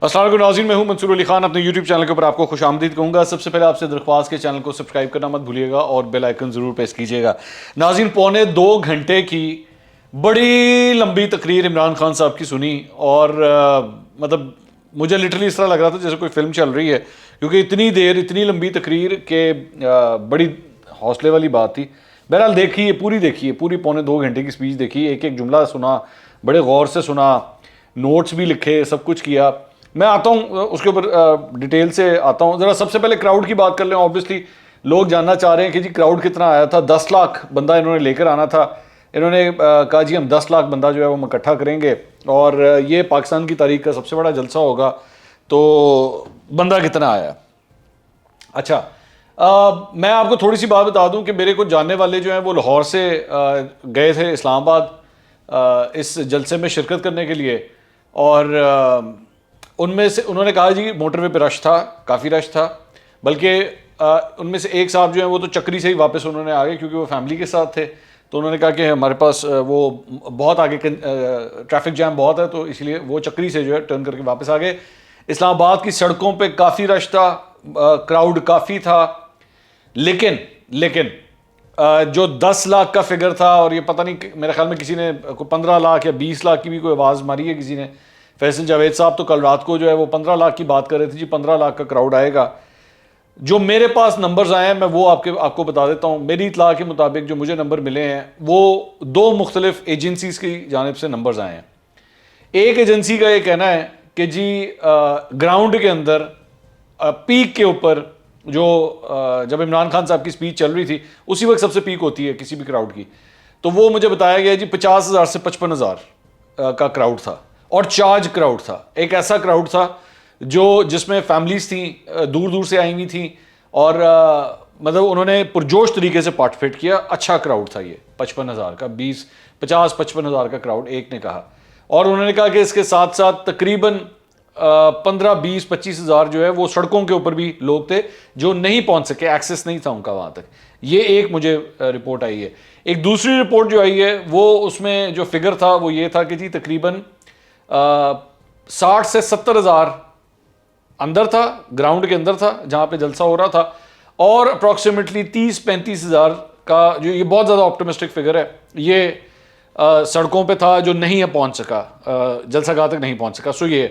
السلام علیکم ناظرین، میں ہوں منصور علی خان. اپنے یوٹیوب چینل کے اوپر آپ کو خوش آمدید کہوں گا. سب سے پہلے آپ سے درخواست کے چینل کو سبسکرائب کرنا مت بھولیے گا اور بیل آئیکن ضرور پریس کیجیے گا. ناظرین، 2.25 گھنٹے کی بڑی لمبی تقریر عمران خان صاحب کی سنی اور مطلب مجھے لٹرلی اس طرح لگ رہا تھا جیسے کوئی فلم چل رہی ہے، کیونکہ اتنی دیر اتنی لمبی تقریر کہ بڑی حوصلے والی بات تھی. بہرحال دیکھیے، پوری 2.25 گھنٹے کی سپیچ دیکھی، ایک ایک جملہ سنا، بڑے غور سے سنا، نوٹس بھی لکھے، سب کچھ کیا. میں آتا ہوں اس کے اوپر ڈیٹیل سے آتا ہوں. ذرا سب سے پہلے کراؤڈ کی بات کر لیں. اوبیسلی لوگ جاننا چاہ رہے ہیں کہ جی کراؤڈ کتنا آیا تھا. 10 لاکھ بندہ انہوں نے لے کر آنا تھا. انہوں نے کہا جی ہم 10 لاکھ بندہ جو ہے وہ ہم اکٹھا کریں گے اور یہ پاکستان کی تاریخ کا سب سے بڑا جلسہ ہوگا. تو بندہ کتنا آیا؟ اچھا، میں آپ کو تھوڑی سی بات بتا دوں کہ میرے کچھ جاننے والے جو ہیں وہ لاہور سے گئے تھے اسلام آباد اس جلسے میں شرکت کرنے کے لیے، اور ان میں سے انہوں نے کہا جی موٹر وے پہ رش تھا، کافی رش تھا. بلکہ ان میں سے ایک صاحب جو ہیں وہ تو چکری سے ہی واپس انہوں نے آگے، کیونکہ وہ فیملی کے ساتھ تھے. تو انہوں نے کہا کہ ہمارے پاس وہ بہت آگے ٹریفک جام بہت ہے، تو اس لیے وہ چکری سے جو ہے ٹرن کر کے واپس آ گئے. اسلام آباد کی سڑکوں پہ کافی رش تھا، کراؤڈ کافی تھا. لیکن جو 10 لاکھ کا فگر تھا، اور یہ پتہ نہیں میرے خیال میں کسی نے 15 لاکھ یا 20 لاکھ کی بھی کوئی آواز ماری ہے کسی نے. فیصل جاوید صاحب تو کل رات کو جو ہے وہ 15 لاکھ کی بات کر رہے تھے، جی 15 لاکھ کا کراؤڈ آئے گا. جو میرے پاس نمبرز آئے ہیں میں وہ آپ کو بتا دیتا ہوں. میری اطلاع کے مطابق جو مجھے نمبر ملے ہیں وہ 2 مختلف ایجنسیز کی جانب سے نمبرز آئے ہیں. ایک ایجنسی کا یہ کہنا ہے کہ جی گراؤنڈ کے اندر پیک کے اوپر جو جب عمران خان صاحب کی سپیچ چل رہی تھی اسی وقت سب سے پیک ہوتی ہے کسی بھی کراؤڈ کی. تو وہ مجھے بتایا گیا جی 50,000 سے 55,000 کا کراؤڈ تھا، اور چارج کراؤڈ تھا. ایک ایسا کراؤڈ تھا جس میں فیملیز تھیں، دور دور سے آئی ہوئی تھیں، اور مطلب انہوں نے پرجوش طریقے سے پارٹیسپیٹ کیا. اچھا کراؤڈ تھا یہ 55,000 کا، 50-55,000 کا کراؤڈ ایک نے کہا. اور انہوں نے کہا کہ اس کے ساتھ ساتھ تقریباً 15-20-25,000 جو ہے وہ سڑکوں کے اوپر بھی لوگ تھے جو نہیں پہنچ سکے، ایکسیس نہیں تھا ان کا وہاں تک. یہ ایک مجھے رپورٹ آئی ہے. ایک دوسری رپورٹ جو آئی ہے وہ اس میں جو فگر تھا وہ یہ تھا کہ جی تقریباً 60 سے 70,000 اندر تھا، گراؤنڈ کے اندر تھا جہاں پہ جلسہ ہو رہا تھا، اور اپروکسیمیٹلی 30-35,000 کا جو یہ بہت زیادہ آپٹمسٹک فگر ہے، یہ سڑکوں پہ تھا جو نہیں پہنچ سکا، جلسہ گاہ تک نہیں پہنچ سکا. سو یہ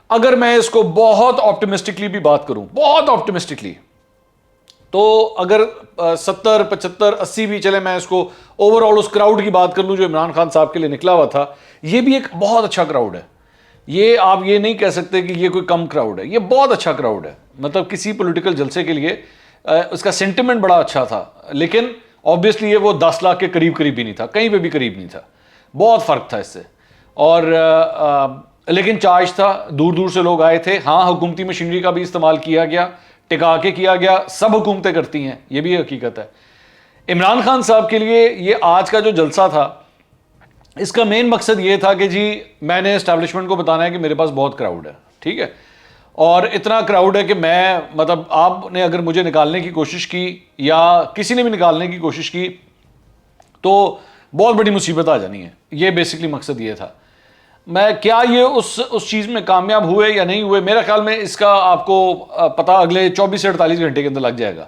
اگر میں اس کو بہت آپٹمسٹکلی بھی بات کروں، بہت آپٹمسٹکلی، تو اگر 70-75-80 بھی چلے، میں اس کو اوور آل اس کراؤڈ کی بات کر لوں جو عمران خان صاحب کے لیے نکلا ہوا تھا، یہ بھی ایک بہت اچھا کراؤڈ ہے. یہ آپ یہ نہیں کہہ سکتے کہ یہ کوئی کم کراؤڈ ہے، یہ بہت اچھا کراؤڈ ہے. مطلب کسی پولیٹیکل جلسے کے لیے اس کا سینٹیمنٹ بڑا اچھا تھا. لیکن آبویسلی یہ وہ 10 لاکھ کے قریب بھی نہیں تھا، کہیں پہ بھی قریب نہیں تھا، بہت فرق تھا اس سے. اور لیکن چارج تھا، دور دور سے لوگ آئے تھے. ہاں، حکومتی مشینری کا بھی استعمال کیا گیا، ٹکا کے کیا گیا، سب حکومتیں کرتی ہیں، یہ بھی حقیقت ہے. عمران خان صاحب کے لیے یہ آج کا جو جلسہ تھا، اس کا مین مقصد یہ تھا کہ جی میں نے اسٹیبلشمنٹ کو بتانا ہے کہ میرے پاس بہت کراؤڈ ہے، ٹھیک ہے، اور اتنا کراؤڈ ہے کہ میں مطلب آپ نے اگر مجھے نکالنے کی کوشش کی یا کسی نے بھی نکالنے کی کوشش کی تو بہت بڑی مصیبت آ جانی ہے. یہ بیسکلی مقصد یہ تھا. میں کیا یہ اس چیز میں کامیاب ہوئے یا نہیں ہوئے، میرا خیال میں اس کا آپ کو پتہ اگلے 24 سے 48 گھنٹے کے اندر لگ جائے گا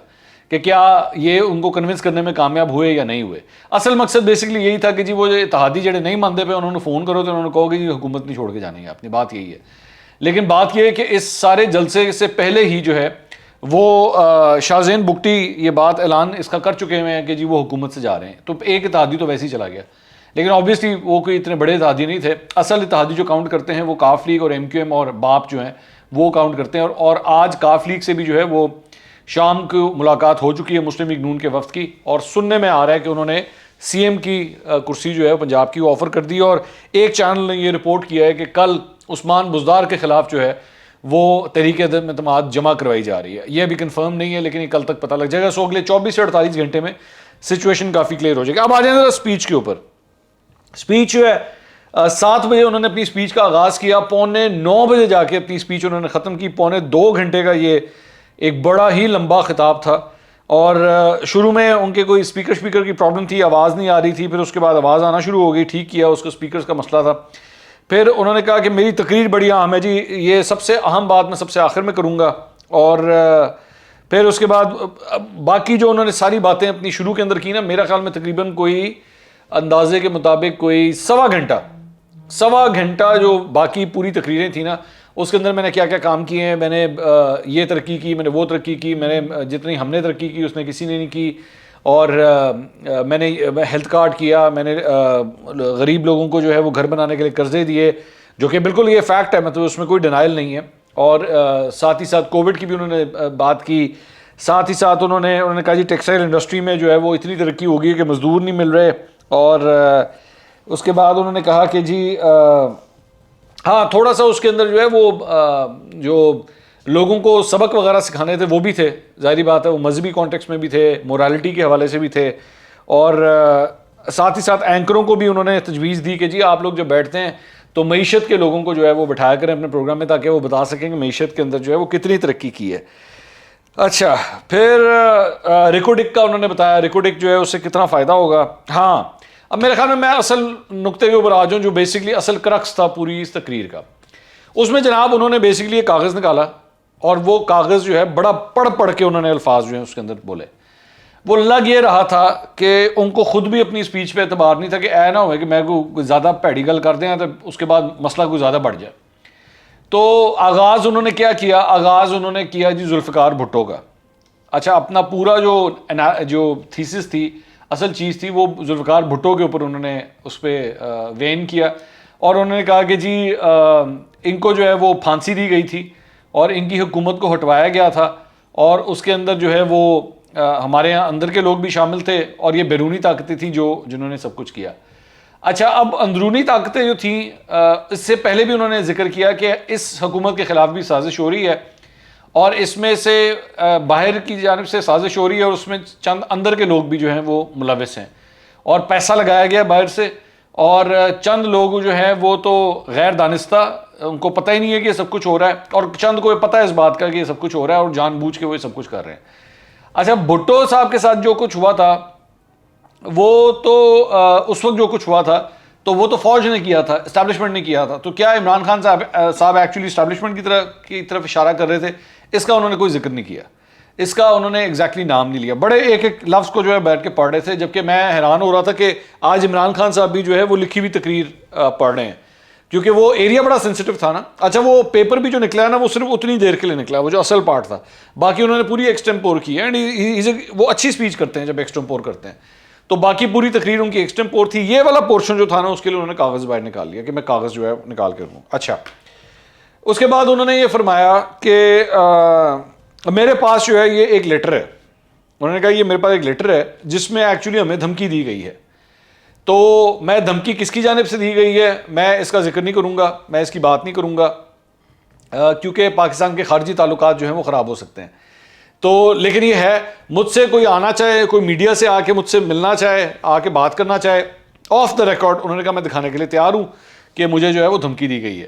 کہ کیا یہ ان کو کنونس کرنے میں کامیاب ہوئے یا نہیں ہوئے. اصل مقصد بیسکلی یہی تھا کہ جی وہ اتحادی جڑے نہیں مانتے پہ انہوں نے فون کرو تو انہوں نے کہو کہ جی حکومت نہیں چھوڑ کے جانی ہے اپنی، بات یہی ہے. لیکن بات یہ ہے کہ اس سارے جلسے سے پہلے ہی جو ہے وہ شاہ زین بگٹی یہ بات اعلان اس کا کر چکے ہوئے ہیں کہ جی وہ حکومت سے جا رہے ہیں. تو ایک اتحادی تو ویسے ہی چلا گیا، لیکن آبویسلی وہ کوئی اتنے بڑے اتحادی نہیں تھے. اصل اتحادی جو کاؤنٹ کرتے ہیں وہ کاف لیگ اور MQM اور باپ جو ہیں وہ کاؤنٹ کرتے ہیں. اور آج کاف لیگ سے بھی جو ہے وہ شام کو ملاقات ہو چکی ہے مسلم لیگ نون کے وفد کی، اور سننے میں آ رہا ہے کہ انہوں نے CM کی کرسی جو ہے پنجاب کی وہ آفر کر دی. اور ایک چینل نے یہ رپورٹ کیا ہے کہ کل عثمان بزدار کے خلاف جو ہے وہ تحریک عدم اعتماد جمع کروائی جا رہی ہے. یہ ابھی کنفرم نہیں ہے لیکن یہ کل تک پتہ لگ جائے گا. سو اگلے 24 سے 48 گھنٹے میں سچویشن کافی کلیئر ہو جائے گی. اب آ جائیں ذرا اسپیچ کے اوپر. اسپیچ جو ہے 7 بجے انہوں نے اپنی اسپیچ کا آغاز کیا، 8:45 بجے جا کے اپنی اسپیچ انہوں نے ختم کی. 2.25 گھنٹے کا یہ ایک بڑا ہی لمبا خطاب تھا. اور شروع میں ان کے کوئی اسپیکر کی پرابلم تھی، آواز نہیں آ رہی تھی، پھر اس کے بعد آواز آنا شروع ہو گئی، ٹھیک کیا، اس کا اسپیکرز کا مسئلہ تھا. پھر انہوں نے کہا کہ میری تقریر بڑی اہم ہے جی، یہ سب سے اہم بات میں سب سے آخر میں کروں گا. اور پھر اس کے بعد باقی جو انہوں نے ساری باتیں اپنی شروع کے اندر کی نا، میرا خیال میں تقریباً کوئی اندازے کے مطابق کوئی سوا گھنٹہ جو باقی پوری تقریریں تھیں نا، اس کے اندر میں نے کیا کیا کام کیے ہیں، میں نے یہ ترقی کی، میں نے وہ ترقی کی، میں نے جتنی ہم نے ترقی کی اس نے کسی نے نہیں کی، اور میں نے ہیلتھ کارڈ کیا، میں نے غریب لوگوں کو جو ہے وہ گھر بنانے کے لیے قرضے دیے، جو کہ بالکل یہ فیکٹ ہے، مطلب اس میں کوئی ڈینائل نہیں ہے. اور ساتھ ہی ساتھ کووڈ کی بھی انہوں نے بات کی. ساتھ ہی ساتھ انہوں نے کہا جی ٹیکسٹائل انڈسٹری میں جو ہے وہ اتنی ترقی ہو گئی ہے کہ مزدور نہیں مل رہے. اور اس کے بعد انہوں نے کہا کہ جی ہاں تھوڑا سا اس کے اندر جو ہے وہ جو لوگوں کو سبق وغیرہ سکھانے تھے وہ بھی تھے، ظاہری بات ہے وہ مذہبی کانٹیکس میں بھی تھے، مورالٹی کے حوالے سے بھی تھے. اور ساتھ ہی ساتھ اینکروں کو بھی انہوں نے تجویز دی کہ جی آپ لوگ جب بیٹھتے ہیں تو معیشت کے لوگوں کو جو ہے وہ بٹھایا کریں اپنے پروگرام میں، تاکہ وہ بتا سکیں کہ معیشت کے اندر جو ہے وہ کتنی ترقی کی ہے. اچھا پھر ریکوڈک کا انہوں نے بتایا، ریکوڈک جو ہے اس سے کتنا فائدہ ہوگا. ہاں اب میرے خیال میں اصل نقطے کے اوپر آ جاؤں جو بیسکلی اصل کرکس تھا پوری اس تقریر کا. اس میں جناب انہوں نے بیسکلی ایک کاغذ نکالا، اور وہ کاغذ جو ہے بڑا پڑھ کے انہوں نے الفاظ جو ہیں اس کے اندر بولے. وہ لگ یہ رہا تھا کہ ان کو خود بھی اپنی اسپیچ پہ اعتبار نہیں تھا کہ اے نہ ہوئے کہ میں کوئی زیادہ پیڑی گل کر دیں تو اس کے بعد مسئلہ کوئی زیادہ بڑھ جائے. تو آغاز انہوں نے کیا کیا، آغاز انہوں نے کیا جی ذوالفقار بھٹو کا. اچھا اپنا پورا جو تھیسس تھی، اصل چیز تھی، وہ ذوالفقار بھٹو کے اوپر انہوں نے اس پہ وین کیا. اور انہوں نے کہا کہ جی ان کو جو ہے وہ پھانسی دی گئی تھی اور ان کی حکومت کو ہٹوایا گیا تھا، اور اس کے اندر جو ہے وہ ہمارے یہاں اندر کے لوگ بھی شامل تھے، اور یہ بیرونی طاقتیں تھیں جنہوں نے سب کچھ کیا. اچھا اب اندرونی طاقتیں جو تھیں، اس سے پہلے بھی انہوں نے ذکر کیا کہ اس حکومت کے خلاف بھی سازش ہو رہی ہے، اور اس میں سے باہر کی جانب سے سازش ہو رہی ہے، اور اس میں چند اندر کے لوگ بھی جو ہیں وہ ملوث ہیں، اور پیسہ لگایا گیا باہر سے. اور چند لوگ جو ہیں وہ تو غیر دانستہ، ان کو پتہ ہی نہیں ہے کہ یہ سب کچھ ہو رہا ہے، اور چند کو پتہ ہے اس بات کا کہ یہ سب کچھ ہو رہا ہے، اور جان بوجھ کے وہ یہ سب کچھ کر رہے ہیں. اچھا بھٹو صاحب کے ساتھ جو کچھ ہوا تھا وہ تو اس وقت جو کچھ ہوا تھا تو وہ تو فوج نے کیا تھا، اسٹیبلشمنٹ نے کیا تھا. تو کیا عمران خان صاحب ایکچولی اسٹیبلشمنٹ کی طرف اشارہ کر رہے تھے؟ اس کا انہوں نے کوئی ذکر نہیں کیا، اس کا انہوں نے ایگزیکٹلی نام نہیں لیا. بڑے ایک لفظ کو جو ہے بیٹھ کے پڑھ رہے تھے، جبکہ میں حیران ہو رہا تھا کہ آج عمران خان صاحب بھی جو ہے وہ لکھی ہوئی تقریر پڑھ رہے ہیں، کیونکہ وہ ایریا بڑا سینسٹیو تھا نا. اچھا وہ پیپر بھی جو نکلا ہے نا وہ صرف اتنی دیر کے لیے نکلا، وہ جو اصل پارٹ تھا، باقی انہوں نے پوری ایکسٹمپور کی ہے. وہ اچھی اسپیچ کرتے ہیں جب ایکسٹمپور کرتے ہیں، تو باقی پوری تقریر ان کی ایکسٹمپور تھی. یہ والا پورشن جو تھا نا اس کے لیے انہوں نے کاغذ باہر نکال لیا کہ میں کاغذ جو ہے نکال کے رکھوں. اچھا اس کے بعد انہوں نے یہ فرمایا کہ میرے پاس جو ہے یہ ایک لیٹر ہے. انہوں نے کہا یہ میرے پاس ایک لیٹر ہے جس میں ایکچولی ہمیں دھمکی دی گئی ہے. تو میں دھمکی کس کی جانب سے دی گئی ہے میں اس کا ذکر نہیں کروں گا، میں اس کی بات نہیں کروں گا، کیونکہ پاکستان کے خارجی تعلقات جو ہیں وہ خراب ہو سکتے ہیں. تو لیکن یہ ہے مجھ سے کوئی آنا چاہے، کوئی میڈیا سے آ کے مجھ سے ملنا چاہے، آ کے بات کرنا چاہے آف دا ریکارڈ، انہوں نے کہا میں دکھانے کے لیے تیار ہوں کہ مجھے جو ہے وہ دھمکی دی گئی ہے.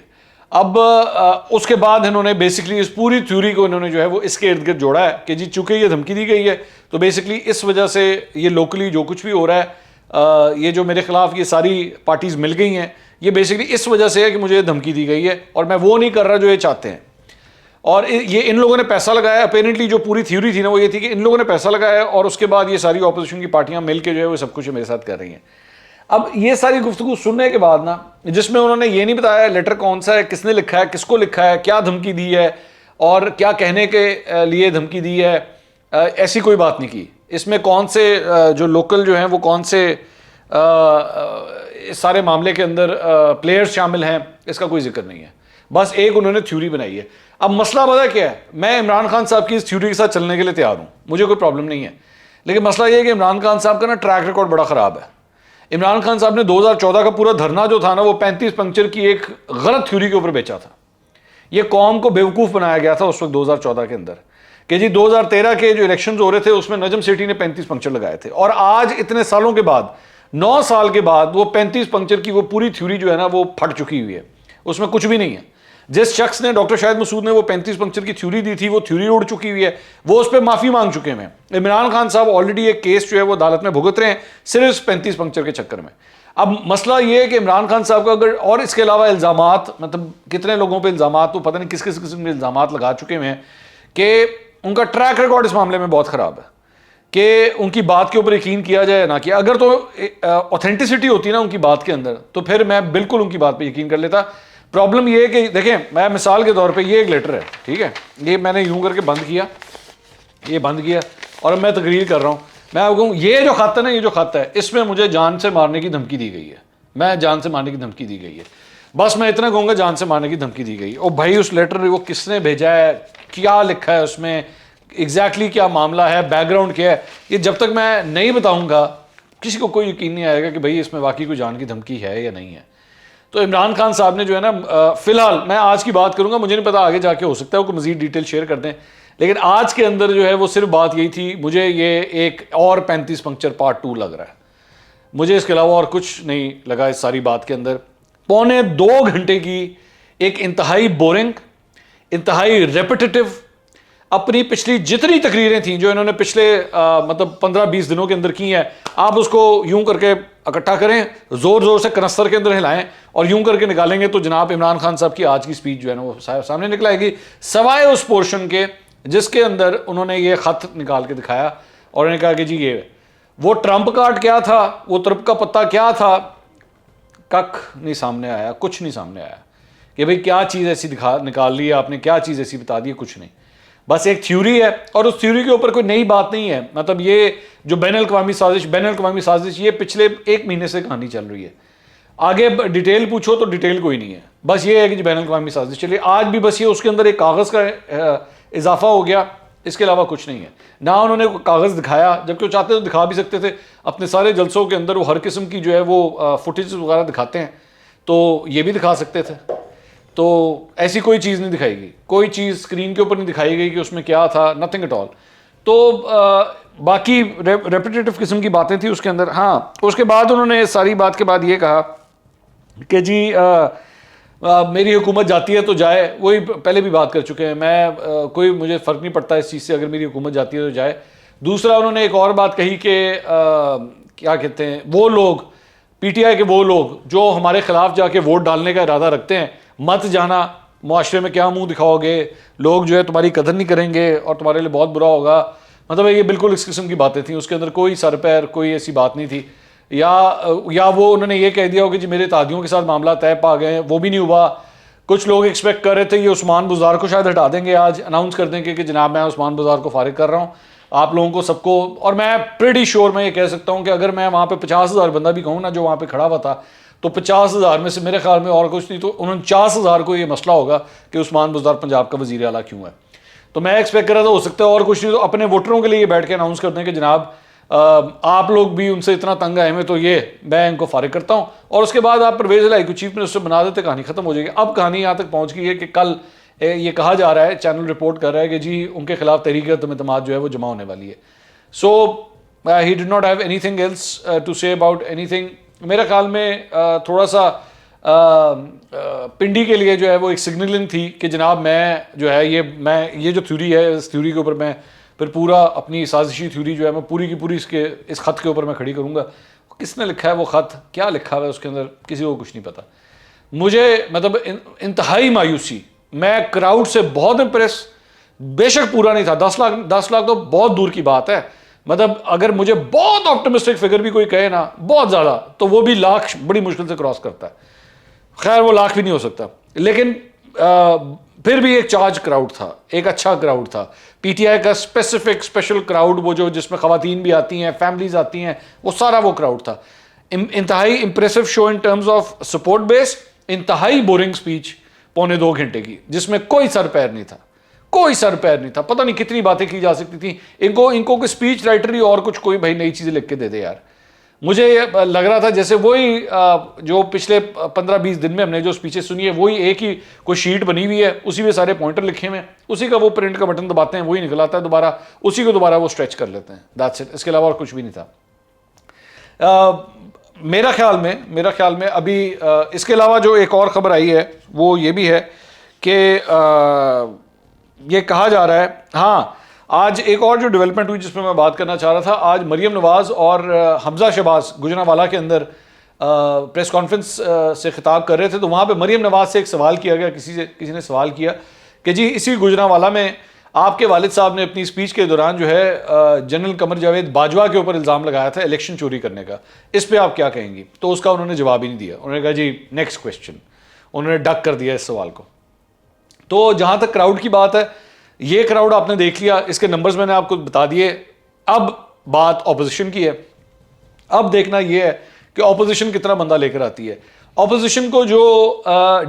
اب اس کے بعد انہوں نے بیسکلی اس پوری تھیوری کو انہوں نے جو ہے وہ اس کے ارد گرد جوڑا ہے کہ جی چونکہ یہ دھمکی دی گئی ہے تو بیسکلی اس وجہ سے یہ لوکلی جو کچھ بھی ہو رہا ہے، یہ جو میرے خلاف یہ ساری پارٹیز مل گئی ہیں، یہ بیسکلی اس وجہ سے ہے کہ مجھے دھمکی دی گئی ہے اور میں وہ نہیں کر رہا جو یہ چاہتے ہیں. اور یہ ان لوگوں نے پیسہ لگایا. اپیرنٹلی جو پوری تھیوری تھی نا وہ یہ تھی کہ ان لوگوں نے پیسہ لگایا اور اس کے بعد یہ ساری اپوزیشن کی پارٹیاں مل کے جو ہے وہ سب کچھ میرے ساتھ کر رہی ہیں. اب یہ ساری گفتگو سننے کے بعد نا، جس میں انہوں نے یہ نہیں بتایا لیٹر کون سا ہے، کس نے لکھا ہے، کس کو لکھا ہے، کیا دھمکی دی ہے اور کیا کہنے کے لیے دھمکی دی ہے، ایسی کوئی بات نہیں کی. اس میں کون سے جو لوکل جو ہیں وہ کون سے اس سارے معاملے کے اندر پلیئرز شامل ہیں، اس کا کوئی ذکر نہیں ہے. بس ایک انہوں نے تھیوری بنائی ہے. اب مسئلہ پتہ کیا ہے، میں عمران خان صاحب کی اس تھیوری کے ساتھ چلنے کے لیے تیار ہوں، مجھے کوئی پرابلم نہیں ہے. لیکن مسئلہ یہ ہے کہ عمران خان صاحب کا نا ٹریک ریکارڈ بڑا خراب ہے. عمران خان صاحب نے 2014 کا پورا دھرنا جو تھا نا وہ 35 پنکچر کی ایک غلط تھیوری کے اوپر بیچا تھا. یہ قوم کو بیوقوف بنایا گیا تھا اس وقت 2014 کے اندر کہ جی 2013 کے جو الیکشنز ہو رہے تھے اس میں نجم سیٹھی نے 35 پنکچر لگائے تھے، اور آج اتنے سالوں کے بعد 9 سال کے بعد وہ 35 پنکچر کی وہ پوری تھیوری جو ہے نا وہ پھٹ چکی ہوئی ہے، اس میں کچھ بھی نہیں ہے. جس شخص نے ڈاکٹر شاہد مسعود نے وہ 35 پنکچر کی تھیوری دی تھی وہ تھیوری اڑ چکی ہوئی ہے، وہ اس پہ معافی مانگ چکے ہیں. عمران خان صاحب آلریڈی ایک کیس جو ہے وہ عدالت میں بھگت رہے ہیں صرف 35 پنکچر کے چکر میں. اب مسئلہ یہ ہے کہ عمران خان صاحب کا اگر، اور اس کے علاوہ الزامات، مطلب کتنے لوگوں پہ الزامات، تو پتہ نہیں کس کس قسم کے الزامات لگا چکے ہیں کہ ان کا ٹریک ریکارڈ اس معاملے میں بہت خراب ہے کہ ان کی بات کے اوپر یقین کیا جائے نہ کیا. اگر تو اوتھینٹسٹی ہوتی نا ان کی بات کے اندر تو پھر میں بالکل ان کی بات پہ یقین کر لیتا. پرابلم یہ ہے کہ دیکھیں، میں مثال کے طور پہ یہ ایک لیٹر ہے، ٹھیک ہے، یہ میں نے یوں کر کے بند کیا، یہ بند کیا، اور اب میں تقریر کر رہا ہوں. میں آپ کہوں یہ جو خط ہے نا، یہ جو خط ہے، اس میں مجھے جان سے مارنے کی دھمکی دی گئی ہے، میں جان سے مارنے کی دھمکی دی گئی ہے. بس میں اتنا کہوں گا جان سے مارنے کی دھمکی دی گئی. اور بھائی اس لیٹر وہ کس نے بھیجا ہے، کیا لکھا ہے اس میں، ایگزیکٹلی کیا معاملہ ہے، بیک گراؤنڈ کیا ہے، یہ جب تک میں نہیں بتاؤں گا کسی کو کوئی یقین نہیں آئے گا کہ بھائی اس میں واقعی کوئی جان کی دھمکی ہے یا نہیں ہے. تو عمران خان صاحب نے جو ہے نا، فی الحال میں آج کی بات کروں گا، مجھے نہیں پتا آگے جا کے ہو سکتا ہے وہ کوئی مزید ڈیٹیل شیئر کر دیں، لیکن آج کے اندر جو ہے وہ صرف بات یہی تھی. مجھے یہ ایک اور 35 پنکچر پارٹ 2 لگ رہا ہے، مجھے اس کے علاوہ اور کچھ نہیں لگا اس ساری بات کے اندر. 2.25 گھنٹے کی ایک انتہائی بورنگ، انتہائی ریپیٹیٹو، اپنی پچھلی جتنی تقریریں تھیں جو انہوں نے پچھلے مطلب 15-20 دنوں کے اندر کی ہیں، آپ اس کو یوں کر کے اکٹھا کریں، زور زور سے کنستر کے اندر ہلائیں اور یوں کر کے نکالیں گے تو جناب عمران خان صاحب کی آج کی سپیچ جو ہے نا وہ سامنے نکل آئے گی، سوائے اس پورشن کے جس کے اندر انہوں نے یہ خط نکال کے دکھایا اور انہوں نے کہا کہ جی یہ وہ ٹرمپ کارڈ کیا تھا، وہ ترپ کا پتہ کیا تھا. کک نہیں سامنے آیا، کچھ نہیں سامنے آیا کہ بھئی کیا چیز ایسی نکال لی ہے آپ نے، کیا چیز ایسی بتا دی ہے، کچھ نہیں. بس ایک تھیوری ہے اور اس تھیوری کے اوپر کوئی نئی بات نہیں ہے. مطلب یہ جو بین الاقوامی سازش یہ پچھلے 1 مہینے سے کہانی چل رہی ہے. آگے ڈیٹیل پوچھو تو ڈیٹیل کوئی نہیں ہے، بس یہ ہے کہ بین الاقوامی سازش چلیے. آج بھی بس یہ اس کے اندر ایک کاغذ کا اضافہ ہو گیا، اس کے علاوہ کچھ نہیں ہے. نہ انہوں نے کاغذ دکھایا، جبکہ وہ چاہتے تو دکھا بھی سکتے تھے. اپنے سارے جلسوں کے اندر وہ ہر قسم کی جو ہے وہ فوٹیج وغیرہ دکھاتے ہیں، تو یہ بھی دکھا سکتے تھے. تو ایسی کوئی چیز نہیں دکھائی گئی، کوئی چیز اسکرین کے اوپر نہیں دکھائی گئی کہ اس میں کیا تھا، نتھنگ ایٹ آل. تو باقی ریپیٹیٹو قسم کی باتیں تھیں اس کے اندر. ہاں، اس کے بعد انہوں نے ساری بات کے بعد یہ کہا کہ جی میری حکومت جاتی ہے تو جائے. وہی پہلے بھی بات کر چکے ہیں، میں کوئی مجھے فرق نہیں پڑتا اس چیز سے، اگر میری حکومت جاتی ہے تو جائے. دوسرا انہوں نے ایک اور بات کہی کہ کیا کہتے ہیں، وہ لوگ پی ٹی آئی کے وہ لوگ جو ہمارے خلاف جا کے ووٹ ڈالنے کا ارادہ رکھتے ہیں، مت جانا، معاشرے میں کیا منہ دکھاؤ گے، لوگ جو ہے تمہاری قدر نہیں کریں گے اور تمہارے لیے بہت برا ہوگا. مطلب یہ بالکل اس قسم کی باتیں تھیں، اس کے اندر کوئی سر پیر کوئی ایسی بات نہیں تھی. یا وہ انہوں نے یہ کہہ دیا ہو کہ جی میرے اتحادیوں کے ساتھ معاملہ طے پا گئے ہیں، وہ بھی نہیں ہوا. کچھ لوگ ایکسپیکٹ کر رہے تھے یہ عثمان بزدار کو شاید ہٹا دیں گے، آج اناؤنس کر دیں گے کہ جناب میں عثمان بزدار کو فارغ کر رہا ہوں آپ لوگوں کو سب کو. اور میں پریٹی شیور میں یہ کہہ سکتا ہوں کہ اگر میں وہاں پہ 50,000 بندہ بھی کہوں نا جو وہاں پہ کھڑا ہوا تھا، تو 50,000 میں سے میرے خیال میں اور کچھ نہیں تو 49,000 کو یہ مسئلہ ہوگا کہ عثمان بزدار پنجاب کا وزیر اعلیٰ کیوں ہے. تو میں ایکسپیکٹ کر رہا تھا ہو سکتا ہے اور کچھ نہیں تو اپنے ووٹروں کے لیے یہ بیٹھ کے اناؤنس کر دیں کہ جناب آپ لوگ بھی ان سے اتنا تنگ آئے ہوئے تو یہ میں ان کو فارغ کرتا ہوں. اور اس کے بعد آپ پرویز الہی کو چیف منسٹر بنا دیتے، کہانی ختم ہو جائے گی. اب کہانی یہاں تک پہنچ گئی ہے کہ کل یہ کہا جا رہا ہے، چینل رپورٹ کر رہا ہے کہ جی ان کے خلاف تحریک عدم اعتماد جو ہے وہ جمع ہونے والی ہے. So he did not have anything else to say about anything. میرے خیال میں تھوڑا سا پنڈی کے لیے جو ہے وہ ایک سگنلنگ تھی کہ جناب میں جو ہے یہ جو تھیوری ہے اس تھیوری کے اوپر میں پھر پورا اپنی سازشی تھیوری جو ہے میں پوری کی پوری اس خط کے اوپر میں کھڑی کروں گا. کس نے لکھا ہے وہ خط، کیا لکھا ہوا ہے اس کے اندر، کسی کو کچھ نہیں پتا. مجھے مطلب انتہائی مایوسی، میں کراؤڈ سے بہت امپریس، بے شک پورا نہیں تھا، 10 لاکھ تو بہت دور کی بات ہے. مطلب اگر مجھے بہت آپٹمسٹک فگر بھی کوئی کہے نا بہت زیادہ تو وہ بھی لاکھ بڑی مشکل سے کراس کرتا ہے. خیر وہ لاکھ بھی نہیں ہو سکتا، لیکن پھر بھی ایک چارج کراؤڈ تھا، ایک اچھا کراؤڈ تھا. پی ٹی آئی کا اسپیشل کراؤڈ، وہ جو جس میں خواتین بھی آتی ہیں، فیملیز آتی ہیں، وہ سارا وہ کراؤڈ تھا. انتہائی impressive show in terms of support base. انتہائی بورنگ سپیچ 2.25 گھنٹے کی جس میں کوئی سر پیر نہیں تھا، کوئی سر پیر نہیں تھا. پتہ نہیں کتنی باتیں کی جا سکتی تھیں. ان کو کوئی اسپیچ رائٹر ہی اور کچھ کوئی بھائی نئی چیزیں لکھ کے دے دے یار. مجھے لگ رہا تھا جیسے وہی جو پچھلے 15-20 دن میں ہم نے جو اسپیچیں سنی ہے وہی ایک ہی کوئی شیٹ بنی ہوئی ہے، اسی میں سارے پوائنٹر لکھے ہوئے ہیں، اسی کا وہ پرنٹ کا بٹن دباتے ہیں وہی نکل آتا ہے دوبارہ، اسی کو دوبارہ وہ اسٹریچ کر لیتے ہیں. دیٹس اٹ، اس کے علاوہ اور کچھ بھی نہیں تھا. میرا خیال میں ابھی اس کے علاوہ جو ایک اور خبر آئی ہے وہ یہ بھی ہے کہ یہ کہا جا رہا ہے، ہاں آج ایک اور جو ڈیولپمنٹ ہوئی جس پہ میں بات کرنا چاہ رہا تھا. آج مریم نواز اور حمزہ شہباز گجرانوالہ کے اندر پریس کانفرنس سے خطاب کر رہے تھے تو وہاں پہ مریم نواز سے ایک سوال کیا گیا, کسی نے سوال کیا کہ جی اسی گوجرانوالا میں آپ کے والد صاحب نے اپنی اسپیچ کے دوران جو ہے جنرل قمر جاوید باجوہ کے اوپر الزام لگایا تھا الیکشن چوری کرنے کا, اس پہ آپ کیا کہیں گی؟ تو اس کا انہوں نے جواب ہی نہیں دیا. انہوں نے کہا جی نیکسٹ کویسچن, انہوں نے ڈک کر دیا اس سوال کو. تو جہاں تک کراؤڈ کی بات ہے, یہ کراؤڈ آپ نے دیکھ لیا, اس کے نمبرز میں نے آپ کو بتا دیے. اب بات اپوزیشن کی ہے. اب دیکھنا یہ ہے کہ اپوزیشن کتنا بندہ لے کر آتی ہے. اپوزیشن کو جو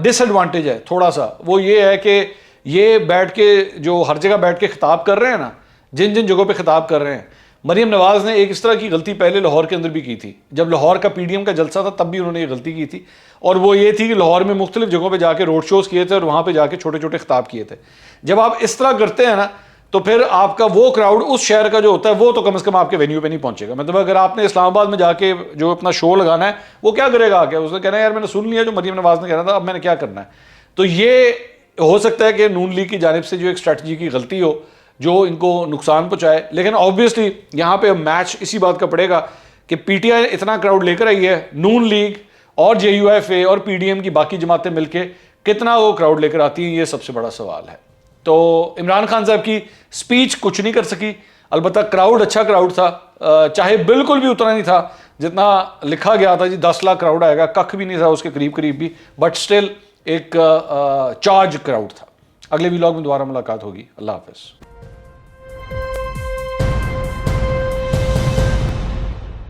ڈس ایڈوانٹیج ہے تھوڑا سا, وہ یہ ہے کہ یہ بیٹھ کے جو ہر جگہ بیٹھ کے خطاب کر رہے ہیں نا, جن جگہوں پہ خطاب کر رہے ہیں, مریم نواز نے ایک اس طرح کی غلطی پہلے لاہور کے اندر بھی کی تھی. جب لاہور کا پی ڈی ایم کا جلسہ تھا تب بھی انہوں نے یہ غلطی کی تھی, اور وہ یہ تھی کہ لاہور میں مختلف جگہوں پہ جا کے روڈ شوز کیے تھے اور وہاں پہ جا کے چھوٹے چھوٹے خطاب کیے تھے. جب آپ اس طرح کرتے ہیں نا تو پھر آپ کا وہ کراؤڈ اس شہر کا جو ہوتا ہے وہ تو کم از کم آپ کے وینیو پہ نہیں پہنچے گا. مطلب اگر آپ نے اسلام آباد میں جا کے جو اپنا شو لگانا ہے, وہ کیا کرے گا آ کے؟ اس نے کہنا ہے یار میں نے سن لیا جو مریم نواز نے کہنا تھا, اب میں نے کیا کرنا ہے. تو یہ ہو سکتا ہے کہ نون لیگ کی جانب سے جو ایک اسٹریٹجی کی غلطی ہو جو ان کو نقصان پہنچائے. لیکن آبویسلی یہاں پہ میچ اسی بات کا پڑے گا کہ پی ٹی آئی اتنا کراؤڈ لے کر آئی ہے, نون لیگ اور جے یو ایف اے اور پی ڈی ایم کی باقی جماعتیں مل کے کتنا وہ کراؤڈ لے کر آتی ہیں, یہ سب سے بڑا سوال ہے. تو عمران خان صاحب کی سپیچ کچھ نہیں کر سکی, البتہ کراؤڈ اچھا کراؤڈ تھا, چاہے بالکل بھی اتنا نہیں تھا جتنا لکھا گیا تھا جی 10 لاکھ کراؤڈ آئے گا, ککھ بھی نہیں تھا اس کے قریب بھی, بٹ سٹل ایک چارج کراؤڈ تھا. اگلے ولاگ میں دوبارہ ملاقات ہوگی. اللہ حافظ.